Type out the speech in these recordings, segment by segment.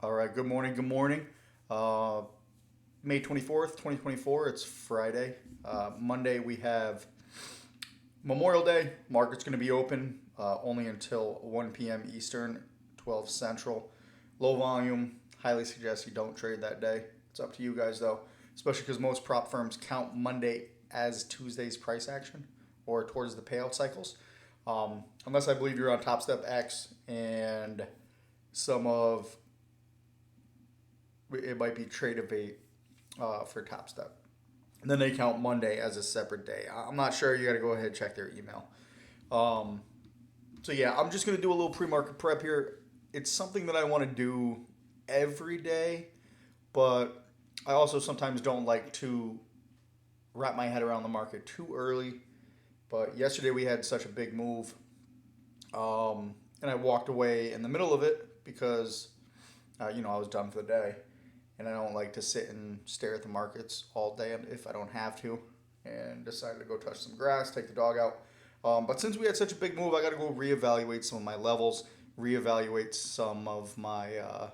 All right, good morning, good morning. Uh, May 24th, 2024, it's Friday. Monday, we have Memorial Day. Market's going to be open only until 1 p.m. Eastern, 12 Central. Low volume, highly suggest you don't trade that day. It's up to you guys though, especially because most prop firms count Monday as Tuesday's price action or towards the payout cycles. Unless I believe you're on Top Step X and some of it might be trade bait for Top Step. And then they count Monday as a separate day. I'm not sure. You got to go ahead and check their email. Um, so yeah, I'm just gonna do a little pre-market prep here. It's something that I want to do every day, but I also sometimes don't like to wrap my head around the market too early. But yesterday we had such a big move, and I walked away in the middle of it because I was done for the day, and I don't like to sit and stare at the markets all day if I don't have to. And decided to go touch some grass, take the dog out. But since we had such a big move, I got to go reevaluate some of my levels, reevaluate some of my uh,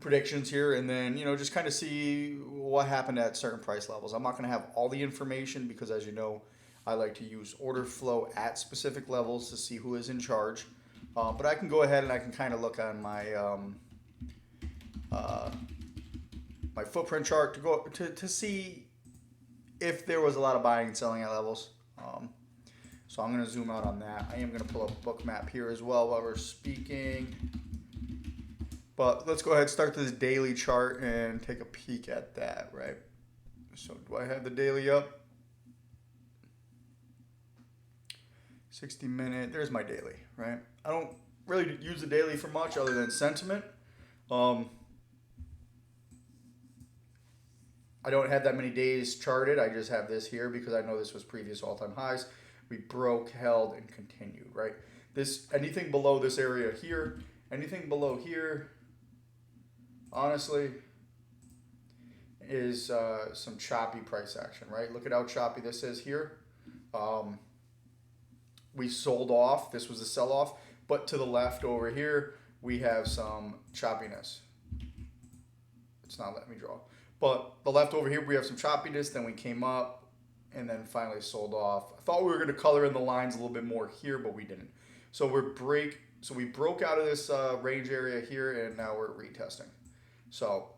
predictions here, and then just kind of see what happened at certain price levels. I'm not going to have all the information because, as you know, I like to use order flow at specific levels to see who is in charge. But I can go ahead and I can kind of look on uh, my footprint chart to see if there was a lot of buying and selling at levels. So I'm going to zoom out on that. I am going to pull up a book map here as well while we're speaking. But let's go ahead and start this daily chart and take a peek at that, right? So do I have the daily up? 60-minute. There's my daily, right? I don't really use the daily for much other than sentiment. Um, I don't have that many days charted. I just have this here because I know this was previous all-time highs. We broke, held, and continued, right? This anything below this area here, anything below here, honestly, is some choppy price action, right? Look at how choppy this is here. Um, we sold off. This was a sell-off, but to the left over here, we have some choppiness. It's not letting me draw. But the left over here, we have some choppiness. Then we came up and then finally sold off. I thought we were going to color in the lines a little bit more here, but we didn't. So we broke out of this range area here, and now we're retesting. So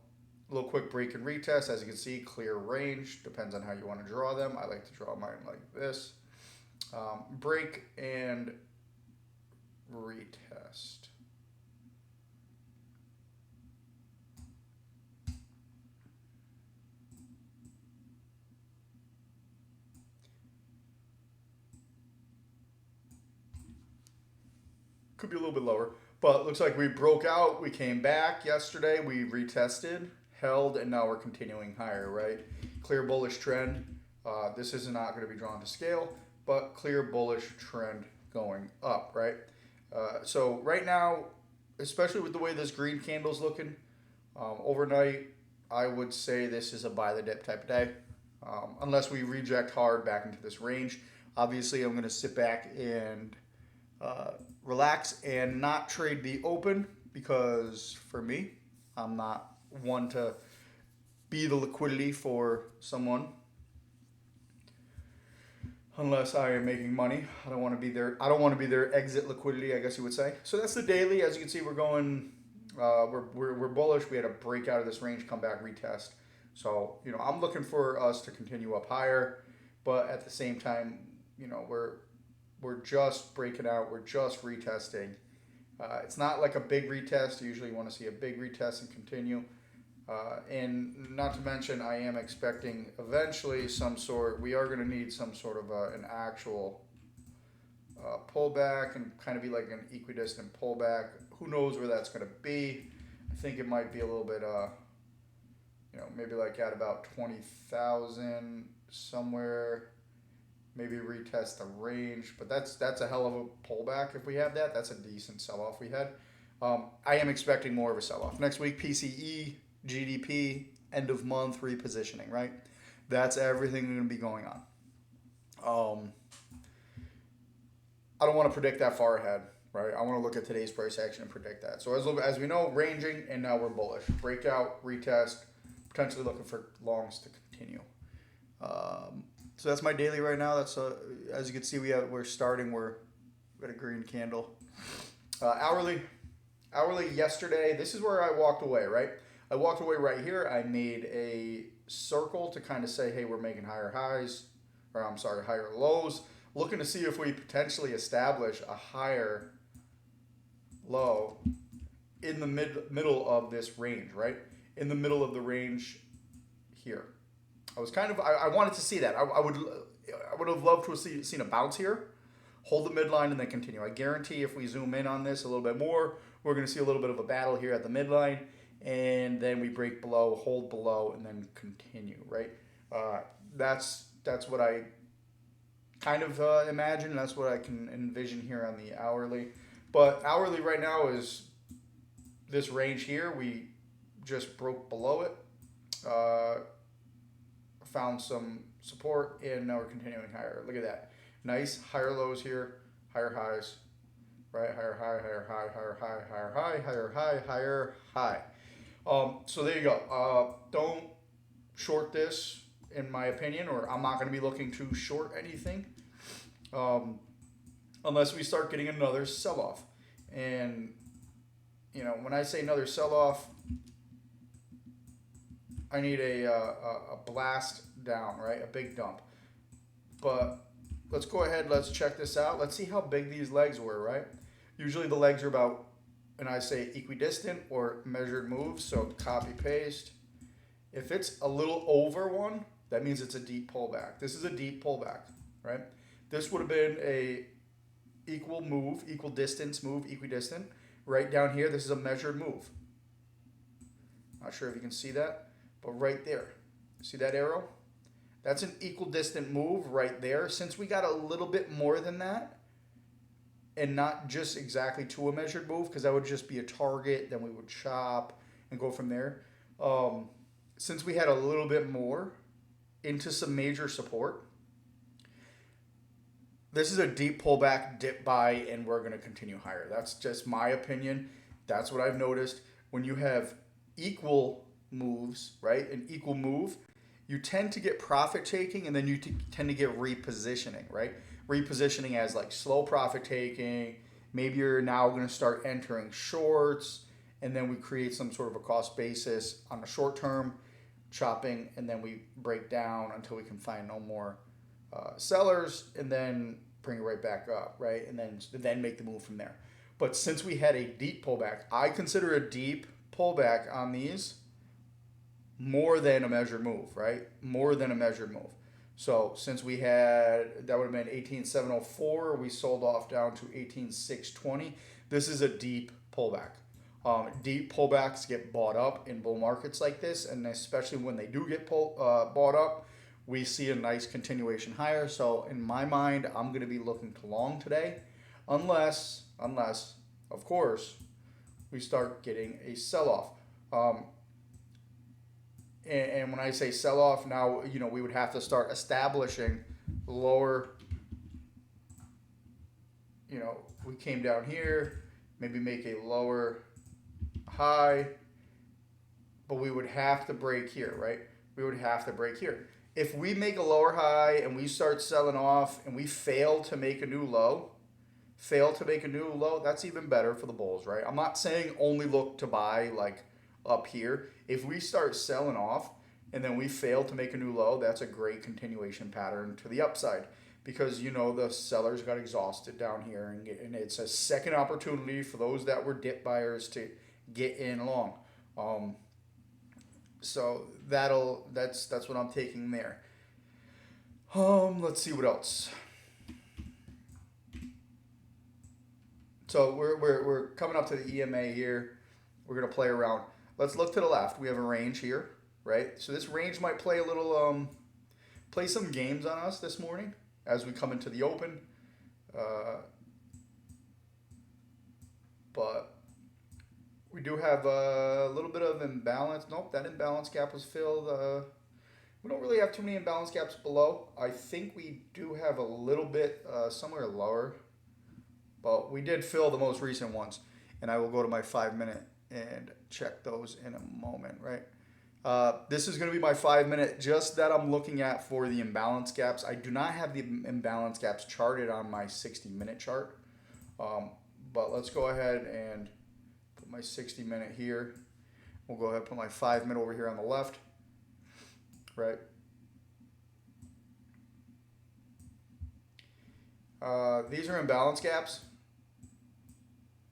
a little quick break and retest. As you can see, clear range. Depends on how you want to draw them. I like to draw mine like this. Break and retest. Could be a little bit lower, but looks like we broke out. We came back yesterday. We retested, held, and now we're continuing higher, right? Clear bullish trend. This is not going to be drawn to scale, but clear bullish trend going up, right? So right now, especially with the way this green candle's looking, overnight, I would say this is a buy the dip type of day, unless we reject hard back into this range. Obviously, I'm going to sit back and uh, relax and not trade the open because for me, I'm not one to be the liquidity for someone unless I am making money. I don't want to be their. I don't want to be their exit liquidity, I guess you would say. So that's the daily. As you can see, we're going. We're bullish. We had a break out of this range, come back, retest. So I'm looking for us to continue up higher, but at the same time, we're just breaking out. We're just retesting. It's not like a big retest. Usually, you want to see a big retest and continue. And not to mention, I am expecting eventually we are going to need some sort of an actual pullback and kind of be like an equidistant pullback. Who knows where that's going to be? I think it might be a little bit, maybe like at about 20,000 somewhere. Maybe retest the range, but that's a hell of a pullback. If we have that, that's a decent sell-off we had. I am expecting more of a sell-off next week. PCE, GDP, end of month repositioning, right? That's everything going to be going on. I don't want to predict that far ahead. right? I want to look at today's price action and predict that. So as we know, ranging, and now we're bullish. Breakout, retest, potentially looking for longs to continue. So that's my daily right now. That's as you can see, we're got a green candle. Hourly yesterday. This is where I walked away, right? I walked away right here. I made a circle to kind of say, hey, we're making higher highs, or I'm sorry, higher lows. Looking to see if we potentially establish a higher low in the middle of this range, right? In the middle of the range here. I was kind of, I wanted to see that. I would have loved to have seen a bounce here, hold the midline, and then continue. I guarantee if we zoom in on this a little bit more, we're going to see a little bit of a battle here at the midline, and then we break below, hold below, and then continue, right? That's what I kind of imagine. That's what I can envision here on the hourly. But hourly right now is this range here. We just broke below it. Found some support, and now we're continuing higher. Look at that. Nice higher lows here, higher highs, right? Higher high, higher high, higher high, higher high, higher high, higher high. So there you go. Don't short this, in my opinion, or I'm not going to be looking to short anything unless we start getting another sell-off. And, you know, when I say another sell-off, I need a blast down, right? A big dump. But let's go ahead. Let's check this out. Let's see how big these legs were, right? Usually the legs are about, and I say equidistant or measured moves. So copy, paste. If it's a little over one, that means it's a deep pullback. This is a deep pullback, right? This would have been a equal move, equal distance move, equidistant. Right down here, this is a measured move. Not sure if you can see that. But right there, see that arrow? That's an equidistant move right there. Since we got a little bit more than that, and not just exactly to a measured move, because that would just be a target, then we would chop and go from there. Since we had a little bit more into some major support, this is a deep pullback, dip buy, and we're going to continue higher. That's just my opinion. That's what I've noticed. When you have equal moves, right? An equal move, you tend to get profit taking, and then you tend to get repositioning, right? Repositioning as like slow profit taking. Maybe you're now going to start entering shorts, and then we create some sort of a cost basis on the short term, chopping, and then we break down until we can find no more sellers, and then bring it right back up, right? And then make the move from there. But since we had a deep pullback, I consider a deep pullback on these more than a measured move, right? More than a measured move. So since we had, that would have been 18,704, we sold off down to 18,620. This is a deep pullback. Deep pullbacks get bought up in bull markets like this, and especially when they do get bought up, we see a nice continuation higher. So in my mind, I'm going to be looking to long today, unless, of course, we start getting a sell-off. And when I say sell-off, now, you know, we would have to start establishing lower, you know, we came down here, maybe make a lower high, but we would have to break here, right? We would have to break here. If we make a lower high and we start selling off and we fail to make a new low, that's even better for the bulls, right? I'm not saying only look to buy like up here. If we start selling off and then we fail to make a new low, that's a great continuation pattern to the upside, because, you know, the sellers got exhausted down here, and it's a second opportunity for those that were dip buyers to get in long. So that's what I'm taking there. Let's see what else. So we're coming up to the EMA here. We're gonna play around. Let's look to the left. We have a range here, right? So this range might play a little play some games on us this morning as we come into the open. But we do have a little bit of imbalance. Nope, that imbalance gap was filled. We don't really have too many imbalance gaps below. I think we do have a little bit somewhere lower, but we did fill the most recent ones, and I will go to my 5 minute and check those in a moment, right? This is going to be my 5 minute, just that I'm looking at for the imbalance gaps. I do not have the imbalance gaps charted on my 60-minute chart, but let's go ahead and put my 60-minute here. We'll go ahead and put my 5 minute over here on the left, right? These are imbalance gaps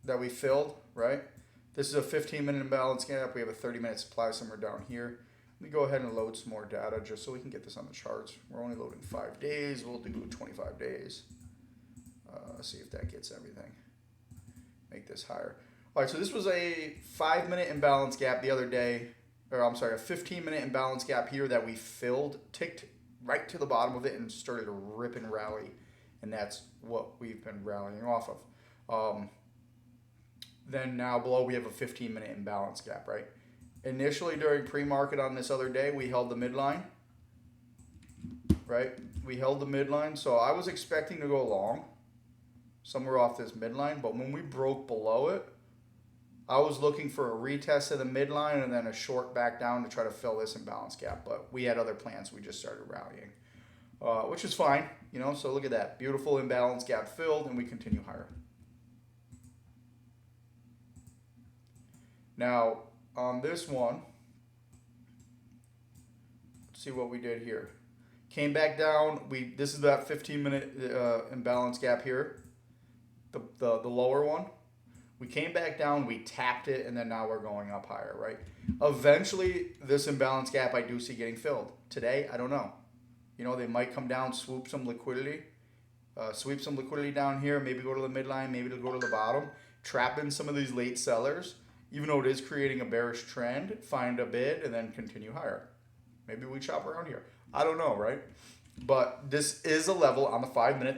that we filled, right? This is a 15-minute imbalance gap. We have a 30-minute supply somewhere down here. Let me go ahead and load some more data just so we can get this on the charts. We're only loading 5 days. We'll do 25 days. See if that gets everything. Make this higher. All right, so this was a 5-minute imbalance gap the other day, or I'm sorry, a 15-minute imbalance gap here that we filled, ticked right to the bottom of it and started to rip and rally. And that's what we've been rallying off of. Then now below we have a 15-minute imbalance gap, right? Initially during pre-market on this other day, we held the midline, right? We held the midline, so I was expecting to go long somewhere off this midline, but when we broke below it, I was looking for a retest of the midline and then a short back down to try to fill this imbalance gap, but we had other plans. We just started rallying, which is fine, you know, so look at that. Beautiful imbalance gap filled, and we continue higher. Now, on this one, let's see what we did here. Came back down. This is that 15-minute imbalance gap here, the lower one. We came back down, we tapped it, and then now we're going up higher, right? Eventually, this imbalance gap I do see getting filled. Today, I don't know. You know, they might come down, swoop some liquidity down here, maybe go to the midline, maybe it'll go to the bottom, trap in some of these late sellers. Even though it is creating a bearish trend, find a bid and then continue higher. Maybe we chop around here. I don't know, right? But this is a level on the 5-minute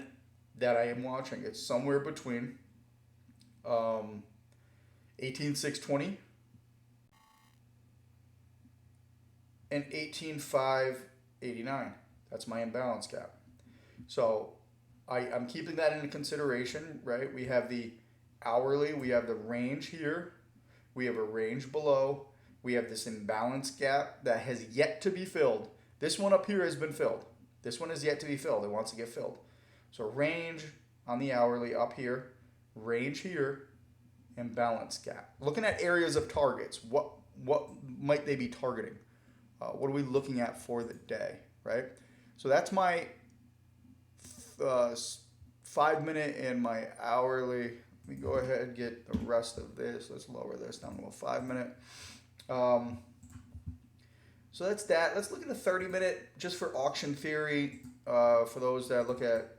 that I am watching. It's somewhere between 18,620 and 18,589. That's my imbalance gap. So I'm keeping that into consideration, right? We have the hourly, we have the range here. We have a range below. We have this imbalance gap that has yet to be filled. This one up here has been filled. This one is yet to be filled. It wants to get filled. So range on the hourly up here, range here, imbalance gap. Looking at areas of targets, what might they be targeting? What are we looking at for the day, right? So that's my 5-minute and my hourly. Let me go ahead and get the rest of this. Let's lower this down to a 5-minute. So that's that. Let's look at the 30-minute just for auction theory. For those that look at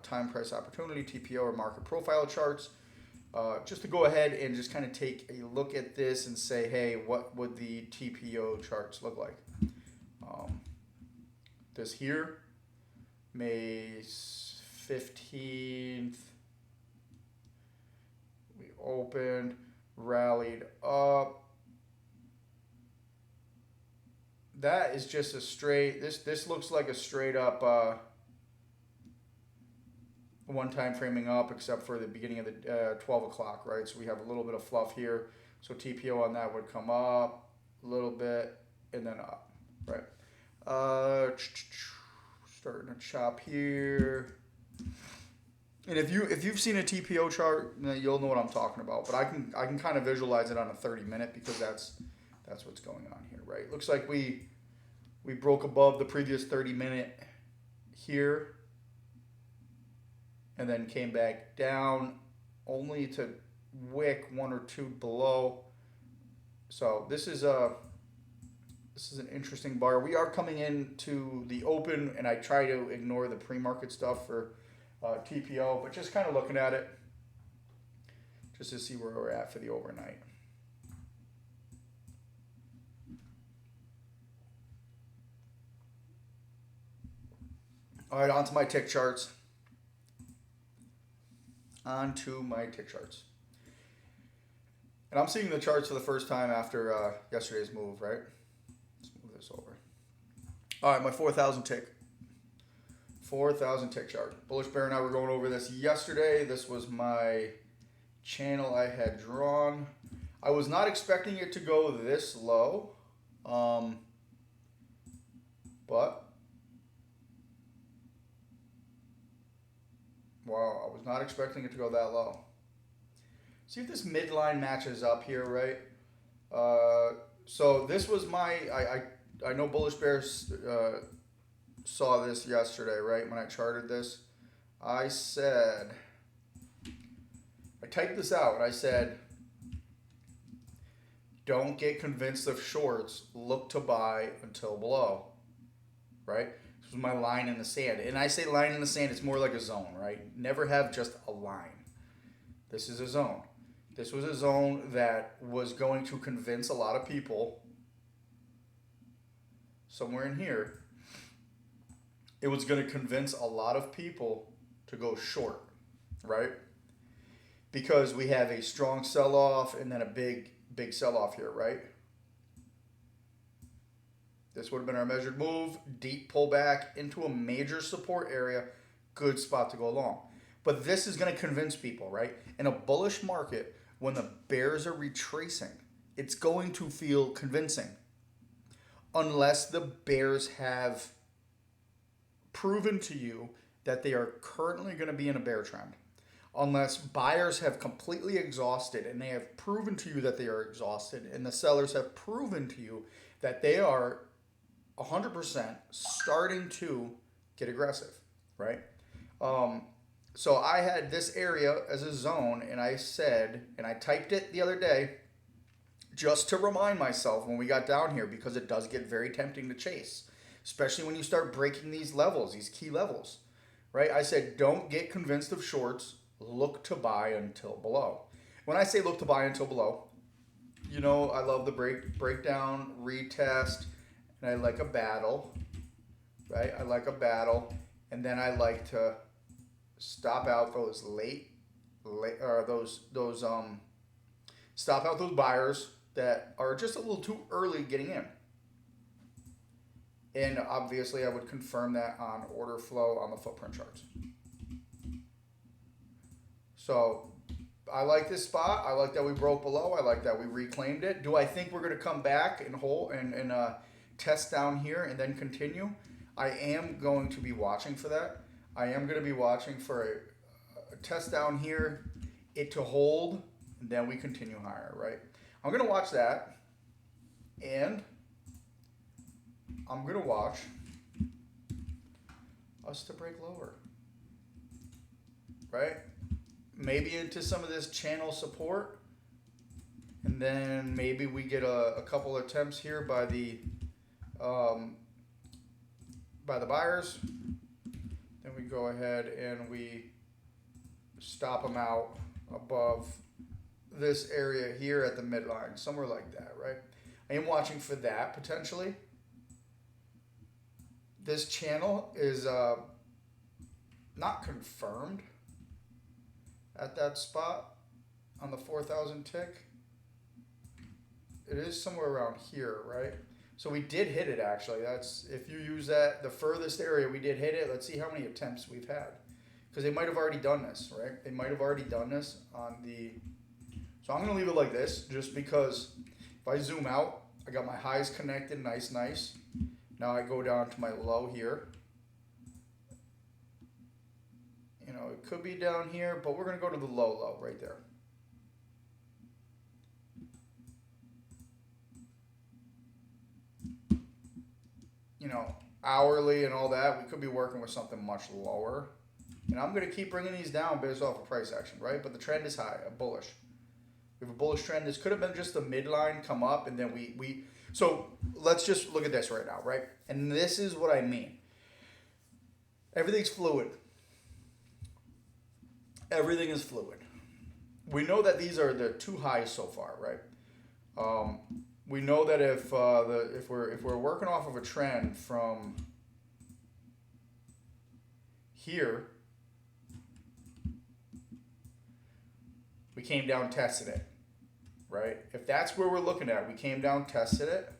time price opportunity, TPO, or market profile charts. Just to go ahead and just kind of take a look at this and say, hey, what would the TPO charts look like? This here, May 15th. Opened, rallied up. That is just a straight, this looks like a straight up one time framing up, except for the beginning of the 12 o'clock, right? So we have a little bit of fluff here. So TPO on that would come up a little bit and then up, right? Starting to chop here. And if you've seen a TPO chart, you'll know what I'm talking about. But I can kind of visualize it on a 30-minute because that's what's going on here, right? Looks like we broke above the previous 30-minute here, and then came back down only to wick 1 or 2 below. So this is an interesting bar. We are coming into the open, and I try to ignore the pre-market stuff for TPO, but just kind of looking at it just to see where we're at for the overnight. All right, on to my tick charts. And I'm seeing the charts for the first time after yesterday's move, right? Let's move this over. All right, my 4,000 tick. 4,000 tick chart. Bullish Bear and I were going over this yesterday. This was my channel I had drawn. I was not expecting it to go this low, but wow, I was not expecting it to go that low. See if this midline matches up here, right? So this was my, I know Bullish Bears saw this yesterday, right? When I charted this, I typed this out and I said, don't get convinced of shorts, look to buy until below, right? This was my line in the sand. And I say line in the sand, it's more like a zone, right? Never have just a line. This is a zone. This was a zone that was going to convince a lot of people somewhere in here. It was going to convince a lot of people to go short, right? Because we have a strong sell-off and then a big sell-off here, right? This would have been our measured move, deep pullback into a major support area, good spot to go long. But this is going to convince people, right? In a bullish market, when the bears are retracing, it's going to feel convincing. Unless the bears have proven to you that they are currently going to be in a bear trend. Unless buyers have completely exhausted and they have proven to you that they are exhausted, and the sellers have proven to you that they are 100% starting to get aggressive, right? So I had this area as a zone, and I said, and I typed it the other day just to remind myself when we got down here, because it does get very tempting to chase, especially when you start breaking these levels, these key levels, right? I said, don't get convinced of shorts, look to buy until below. When I say look to buy until below, you know, I love the breakdown, retest, and I like a battle, right? I like a battle, and then I like to stop out those stop out those buyers that are just a little too early getting in. And obviously, I would confirm that on order flow on the footprint charts. So I like this spot. I like that we broke below. I like that we reclaimed it. Do I think we're going to come back and hold and test down here and then continue? I am going to be watching for that. I am going to be watching for a test down here, it to hold, and then we continue higher, right? I'm going to watch that, and I'm going to watch us to break lower, right? Maybe into some of this channel support, and then maybe we get a couple attempts here by the buyers. Then we go ahead and we stop them out above this area here at the midline, somewhere like that, right? I am watching for that potentially. This channel is not confirmed at that spot on the 4,000 tick. It is somewhere around here, right? So we did hit it actually. That's, if you use that, the furthest area, we did hit it. Let's see how many attempts we've had. Because they might have already done this, right? They might have already done this on the... So I'm going to leave it like this just because if I zoom out, I got my highs connected, nice. Now I go down to my low here. You know, it could be down here, but we're going to go to the low right there. You know, hourly and all that, we could be working with something much lower. And I'm going to keep bringing these down based off of price action, right? But the trend is high, bullish. We have a bullish trend. This could have been just the midline come up, and then we so let's just look at this right now, right? And this is what I mean. Everything's fluid. Everything is fluid. We know that these are the two highs so far, right? We know that if we're working off of a trend from here, we came down, tested it, right? If that's where we're looking at, we came down, tested it.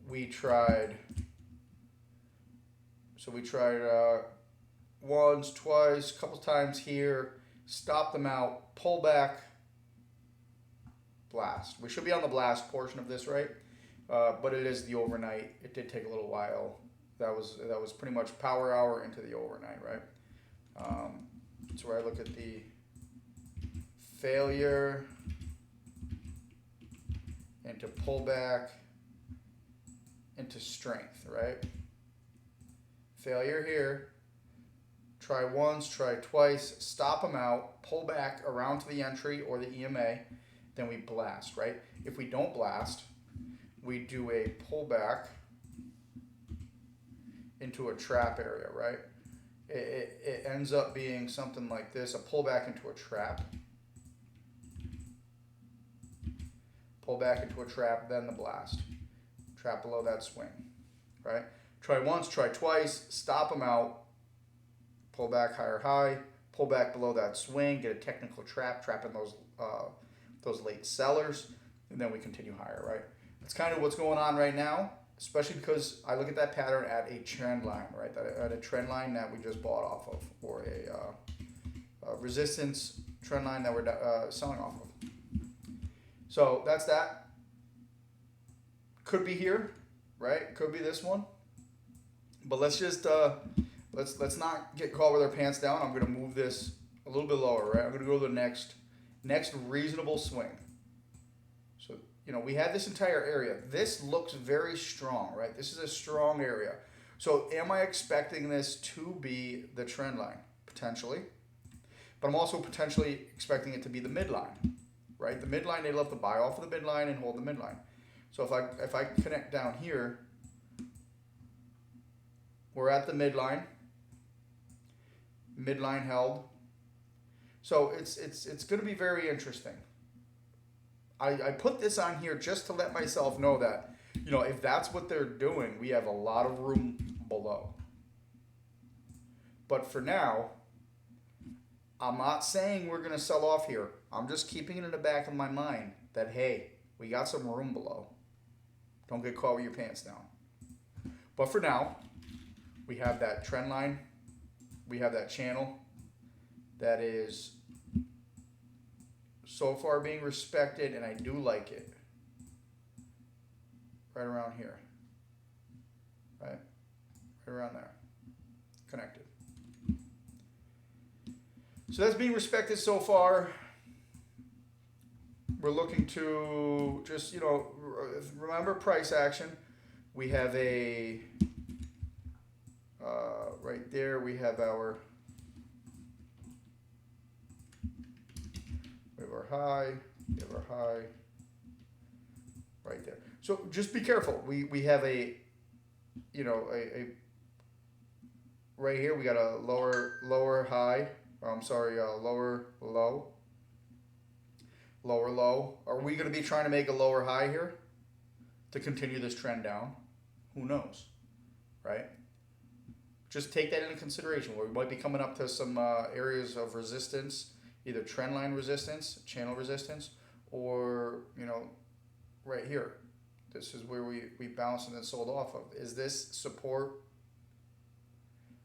We tried So we tried once, twice, a couple times here, stop them out, pull back, blast. We should be on the blast portion of this, right? But it is the overnight. It did take a little while. That was pretty much power hour into the overnight, right? That's where I look at the failure into pullback into strength, right? Failure here. Try once, try twice, stop them out, pull back around to the entry or the EMA, then we blast, right? If we don't blast, we do a pullback into a trap area, right? It ends up being something like this, a pullback into a trap. Pull back into a trap, then the blast. Trap below that swing, right? Try once, try twice, stop them out, pull back higher high, pull back below that swing, get a technical trap, trapping those late sellers, and then we continue higher, right? That's kind of what's going on right now, especially because I look at that pattern at a trend line, right? At a trend line that we just bought off of, or a resistance trend line that we're selling off of. So that's that. Could be here, right? Could be this one. But let's just let's not get caught with our pants down. I'm gonna move this a little bit lower, right? I'm gonna go to the next reasonable swing. So we had this entire area. This looks very strong, right? This is a strong area. So am I expecting this to be the trend line? Potentially. But I'm also potentially expecting it to be the midline, right? The midline, they love to buy off of the midline and hold the midline. So if I connect down here, we're at the midline. Midline held. So it's going to be very interesting. I put this on here just to let myself know that, if that's what they're doing, we have a lot of room below. But for now, I'm not saying we're going to sell off here. I'm just keeping it in the back of my mind that, hey, we got some room below. Don't get caught with your pants down. But for now, we have that trend line. We have that channel that is so far being respected, and I do like it. Right around here. Right around there. Connected. So that's being respected so far. We're looking to just, remember price action. We have a, right there, we have our high, right there. So just be careful. We have a right here, we got a lower high, lower low. Lower low. Are we going to be trying to make a lower high here to continue this trend down? Who knows, right? Just take that into consideration. We might be coming up to some areas of resistance, either trend line resistance, channel resistance, or, right here. This is where we bounced and then sold off of. Is this support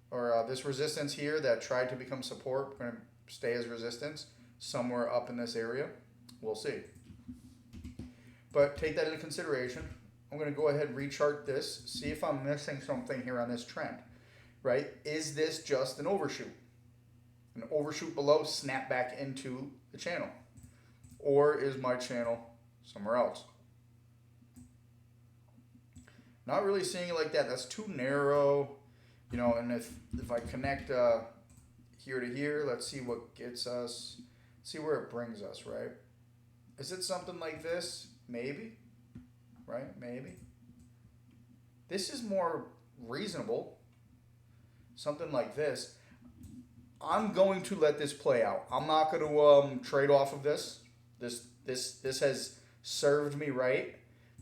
or this resistance here that tried to become support going to stay as resistance somewhere up in this area? We'll see. But take that into consideration. I'm going to go ahead and rechart this, see if I'm missing something here on this trend, right? Is this just an overshoot? An overshoot below, snap back into the channel? Or is my channel somewhere else? Not really seeing it like that. That's too narrow, and if I connect here to here, let's see what gets us, see where it brings us, right? Is it something like this? Maybe, right? Maybe. This is more reasonable. Something like this. I'm going to let this play out. I'm not going to trade off of this. This has served me right.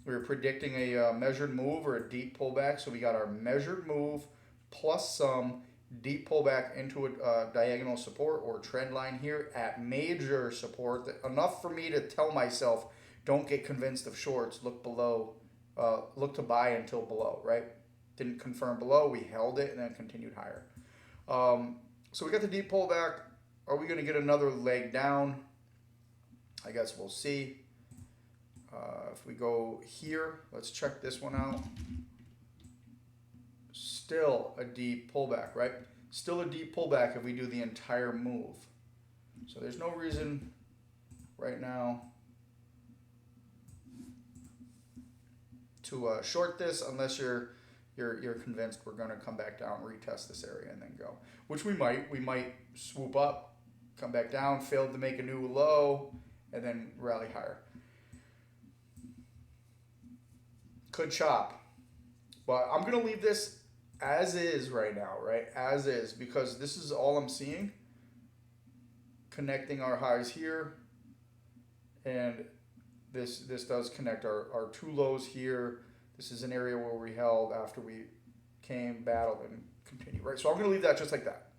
We were predicting a measured move or a deep pullback, so we got our measured move plus some deep pullback into a diagonal support or trend line here at major support. Enough for me to tell myself, don't get convinced of shorts. Look below. Look to buy until below, right? didn't confirm below. We held it and then continued higher. So we got the deep pullback. Are we going to get another leg down? I guess we'll see. If we go here, let's check this one out. Still a deep pullback, right? Still a deep pullback if we do the entire move. So there's no reason right now to short this unless you're convinced we're going to come back down, retest this area, and then go. Which we might. We might swoop up, come back down, fail to make a new low, and then rally higher. Could chop. But I'm going to leave this as is right now, right? As is, because this is all I'm seeing. Connecting our highs here. And this does connect our two lows here. This is an area where we held after we came, battled, and continued, right? So I'm going to leave that just like that.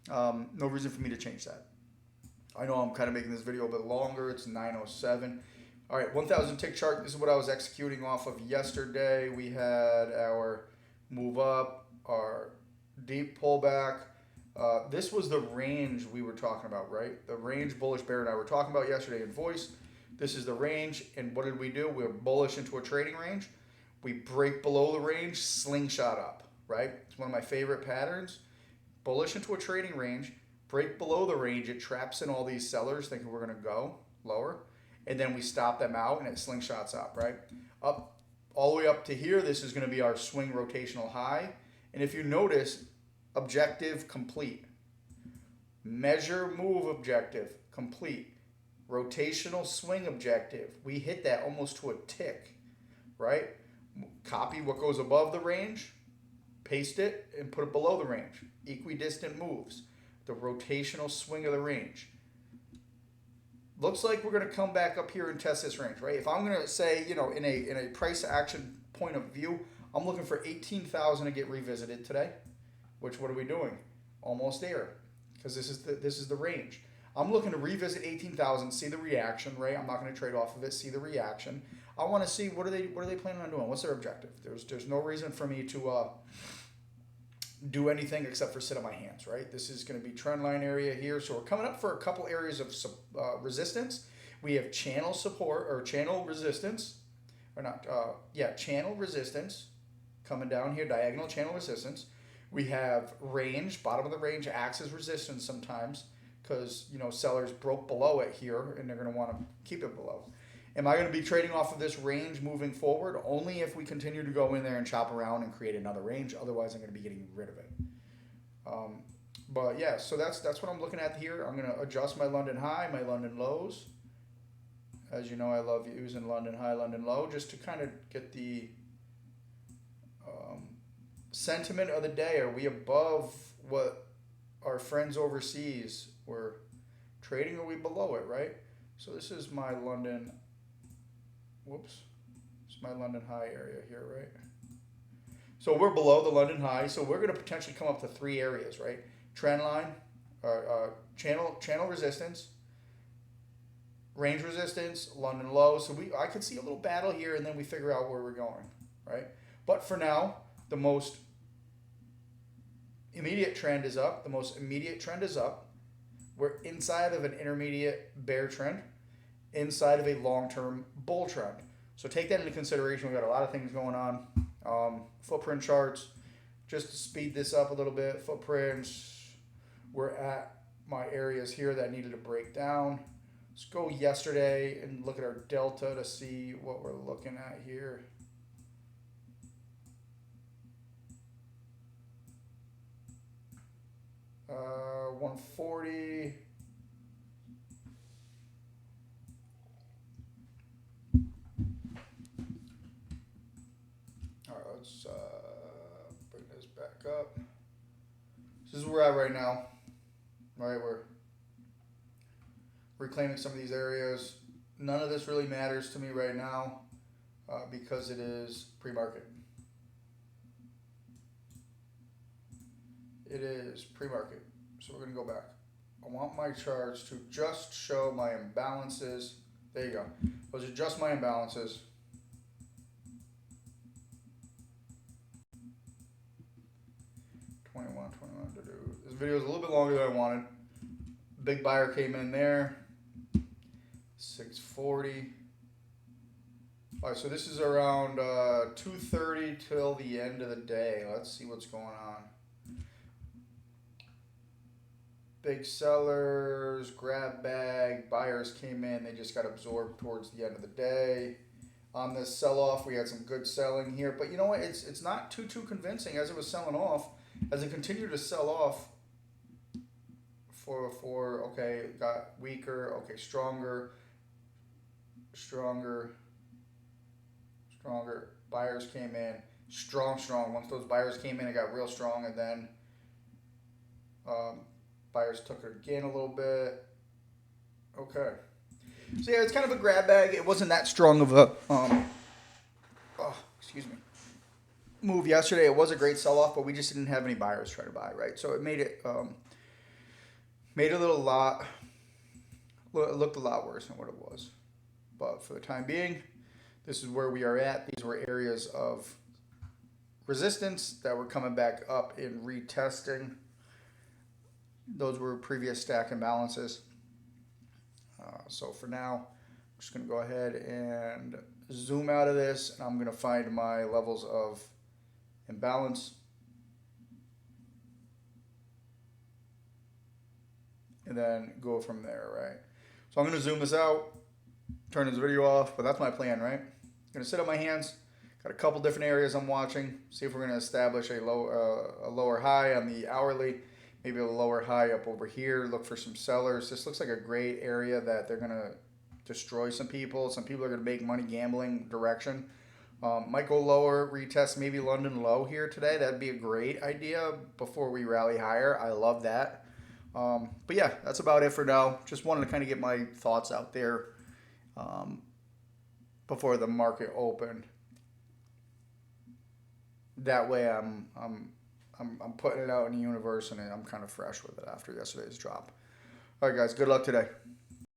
No reason for me to change that. I know I'm kind of making this video a bit longer. It's 9:07. All right, 1,000 tick chart. This is what I was executing off of yesterday. We had our move up, our deep pullback. This was the range we were talking about, right? The range bullish bear and I were talking about yesterday in voice. This is the range, and what did we do? We were bullish into a trading range. We break below the range, slingshot up, right? It's one of my favorite patterns. Bullish into a trading range, break below the range. It traps in all these sellers thinking we're going to go lower. And then we stop them out and it slingshots up, right? Up, all the way up to here, this is going to be our swing rotational high. And if you notice, objective complete. Measure move objective complete. Rotational swing objective. We hit that almost to a tick, right? Copy what goes above the range, paste it, and put it below the range. Equidistant moves. The rotational swing of the range. Looks like we're going to come back up here and test this range, right? If I'm going to say, you know, in a price action point of view, I'm looking for 18,000 to get revisited today. Which, what are we doing? Almost there, because this is the range. I'm looking to revisit 18,000, see the reaction, right? I'm not going to trade off of it. See the reaction. I want to see what are they planning on doing? What's their objective? There's no reason for me to do anything except for sit on my hands, right? This is going to be trend line area here. So we're coming up for a couple areas of resistance. We have channel support or channel resistance, or not, channel resistance coming down here, diagonal channel resistance. We have range, bottom of the range acts as resistance sometimes because, you know, sellers broke below it here and they're going to want to keep it below. Am I going to be trading off of this range moving forward? Only if we continue to go in there and chop around and create another range. Otherwise, I'm going to be getting rid of it. But yeah, so that's what I'm looking at here. I'm going to adjust my London high, my London lows. As you know, I love using London high, London low, just to kind of get the sentiment of the day. Are we above what our friends overseas were trading? Or are we below it, right? So this is my London. Whoops. It's my London high area here, right? So we're below the London high. So we're going to potentially come up to three areas, right? Trend line, channel resistance, range resistance, London low. So I could see a little battle here, and then we figure out where we're going, right? But for now, the most immediate trend is up. The most immediate trend is up. We're inside of an intermediate bear trend, inside of a long-term bull trend. So take that into consideration. We've got a lot of things going on. Footprint charts, just to speed this up a little bit. Footprints, we're at my areas here that needed to break down. Let's go yesterday and look at our delta to see what we're looking at here. Uh, 140. All right, let's bring this back up. This is where we're at right now. All right, we're reclaiming some of these areas. None of this really matters to me right now because it is pre-market. It is pre-market. So we're going to go back. I want my charts to just show my imbalances. There you go. Those are just my imbalances. video is a little bit longer than I wanted. Big buyer came in there. 640. All right, so this is around 2:30 till the end of the day. Let's see what's going on. Big sellers, grab bag, buyers came in. They just got absorbed towards the end of the day. On this sell-off, we had some good selling here, but you know what? It's not too convincing as it was selling off. As it continued to sell off, for okay, got weaker, okay, stronger. Buyers came in strong. Once those buyers came in, it got real strong, and then buyers took it again a little bit. Okay, so yeah, it's kind of a grab bag. It wasn't that strong of a move yesterday. It was a great sell off, but we just didn't have any buyers try to buy, right? So it made it it looked a lot worse than what it was. But for the time being, this is where we are at. These were areas of resistance that were coming back up in retesting. Those were previous stack imbalances. So for now, I'm just going to go ahead and zoom out of this, and I'm going to find my levels of imbalance. And then go from there, right? So I'm going to zoom this out, turn this video off, but that's my plan, right? I'm going to sit on my hands. Got a couple different areas I'm watching. See if we're going to establish a lower high on the hourly. Maybe a lower high up over here. Look for some sellers. This looks like a great area that they're going to destroy some people. Some people are going to make money gambling direction. Might go lower, retest maybe London low here today. That'd be a great idea before we rally higher. I love that. But yeah, that's about it for now. Just wanted to kind of get my thoughts out there before the market opened. That way I'm putting it out in the universe, and I'm kind of fresh with it after yesterday's drop. All right, guys, good luck today.